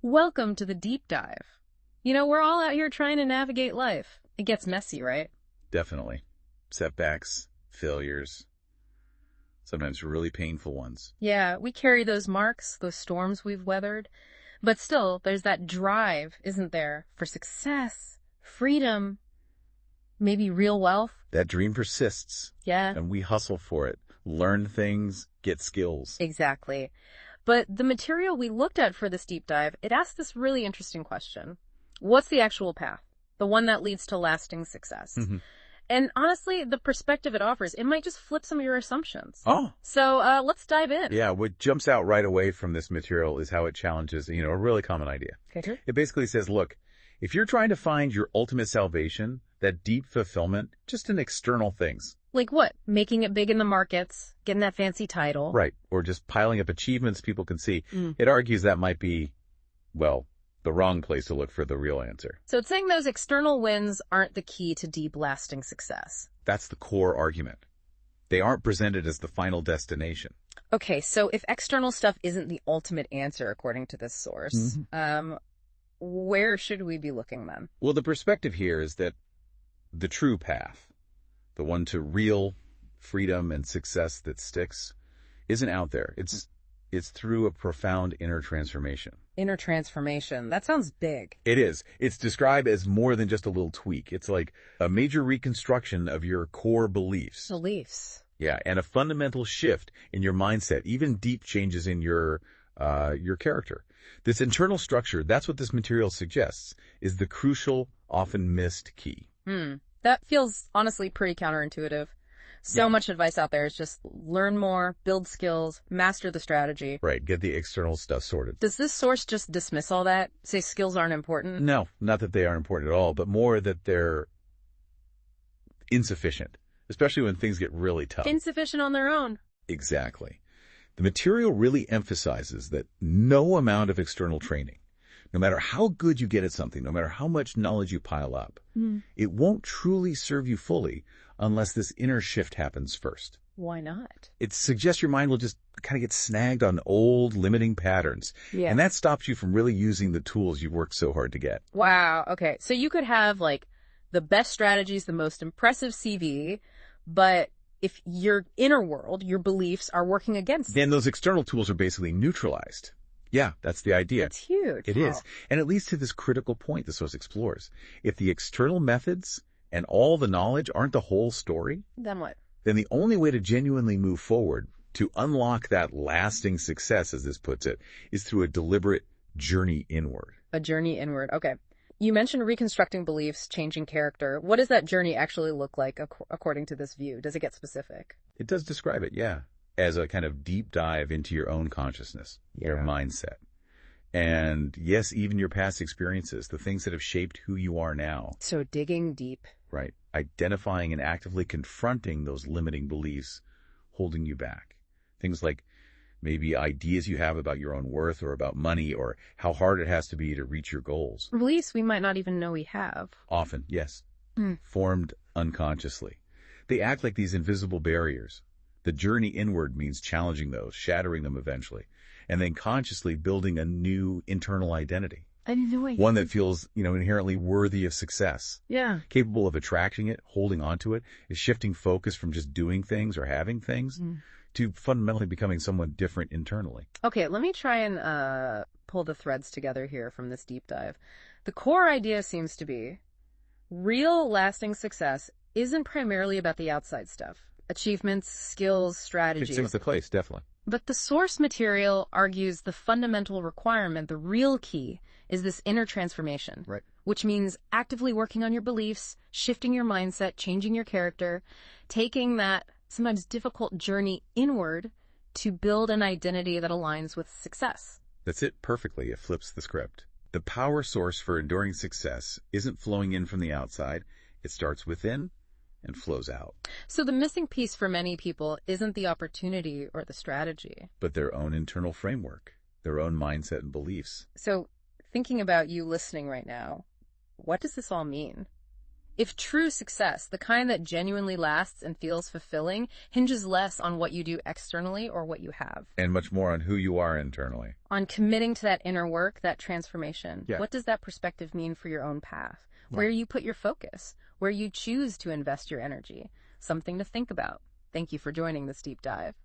Welcome to the deep dive. We're all out here trying to navigate life. It gets messy, right? Definitely. Setbacks, failures, sometimes really painful ones. Yeah, we carry those marks, those storms we've weathered. But still, there's that drive, isn't there, for success, freedom, maybe real wealth? That dream persists. Yeah. And we hustle for it. Learn things, get skills. Exactly. But the material we looked at for this deep dive, it asked this really interesting question. What's the actual path? The one that leads to lasting success. And honestly, the perspective it offers, it might just flip some of your assumptions. Oh. So let's dive in. Yeah, what jumps out right away from this material is how it challenges, a really common idea. Okay. It basically says, look, if you're trying to find your ultimate salvation, that deep fulfillment, just in external things. Like what? Making it big in the markets, getting that fancy title. Right. Or just piling up achievements people can see. It argues that might be, well, the wrong place to look for the real answer. So it's saying those external wins aren't the key to deep, lasting success. That's the core argument. They aren't presented as the final destination. Okay, so if external stuff isn't the ultimate answer, according to this source, where should we be looking then? Well, the perspective here is that the true path, the one to real freedom and success that sticks, isn't out there. It's through a profound inner transformation. Inner transformation. That sounds big. It is. It's described as more than just a little tweak. It's like a major reconstruction of your core beliefs. Beliefs. Yeah, and a fundamental shift in your mindset, even deep changes in your character. This internal structure, that's what this material suggests, is the crucial, often missed key. That feels honestly pretty counterintuitive. So much advice out there is just learn more, build skills, master the strategy. Right, get the external stuff sorted. Does this source just dismiss all that? Say skills aren't important? No, not that they aren't important at all, but more that they're insufficient, especially when things get really tough. Insufficient on their own. Exactly. The material really emphasizes that no amount of external training, no matter how good you get at something, no matter how much knowledge you pile up, it won't truly serve you fully unless this inner shift happens first. Why not? It suggests your mind will just kind of get snagged on old limiting patterns. Yeah. And that stops you from really using the tools you've worked so hard to get. Wow. Okay. So you could have like the best strategies, the most impressive CV, but if your inner world, your beliefs are working against then those external tools are basically neutralized. Yeah, that's the idea. It's huge. It is. And it leads to this critical point the source explores. If the external methods and all the knowledge aren't the whole story, Then what? then the only way to genuinely move forward, to unlock that lasting success, as this puts it, is through a deliberate journey inward. A journey inward. Okay. You mentioned reconstructing beliefs, changing character. What does that journey actually look like according to this view? Does it get specific? It does describe it, yeah, as a kind of deep dive into your own consciousness, your mindset. And yes, even your past experiences, the things that have shaped who you are now. So digging deep. Right. Identifying and actively confronting those limiting beliefs holding you back. Things like maybe ideas you have about your own worth or about money or how hard it has to be to reach your goals. Beliefs we might not even know we have. Often, yes. Formed unconsciously. They act like these invisible barriers. The journey inward means challenging those, shattering them eventually, and then consciously building a new internal identity. One that feels, inherently worthy of success. Yeah. Capable of attracting it, holding on to it, is shifting focus from just doing things or having things to fundamentally becoming someone different internally. Okay, let me try and pull the threads together here from this deep dive. The core idea seems to be real lasting success isn't primarily about the outside stuff. Achievements, skills, strategies. It seems the place, definitely. But the source material argues the fundamental requirement, the real key, is this inner transformation. Right. Which means actively working on your beliefs, shifting your mindset, changing your character, taking that sometimes difficult journey inward to build an identity that aligns with success. That's it perfectly. It flips the script. The power source for enduring success isn't flowing in from the outside. It starts within and flows out. So the missing piece for many people isn't the opportunity or the strategy, but their own internal framework, their own mindset and beliefs. So thinking about you listening right now, what does this all mean? If true success, the kind that genuinely lasts and feels fulfilling, hinges less on what you do externally or what you have, And much more on who you are internally. on committing to that inner work, that transformation. Yeah. What does that perspective mean for your own path? Where you put your focus, where you choose to invest your energy. Something to think about. Thank you for joining this deep dive.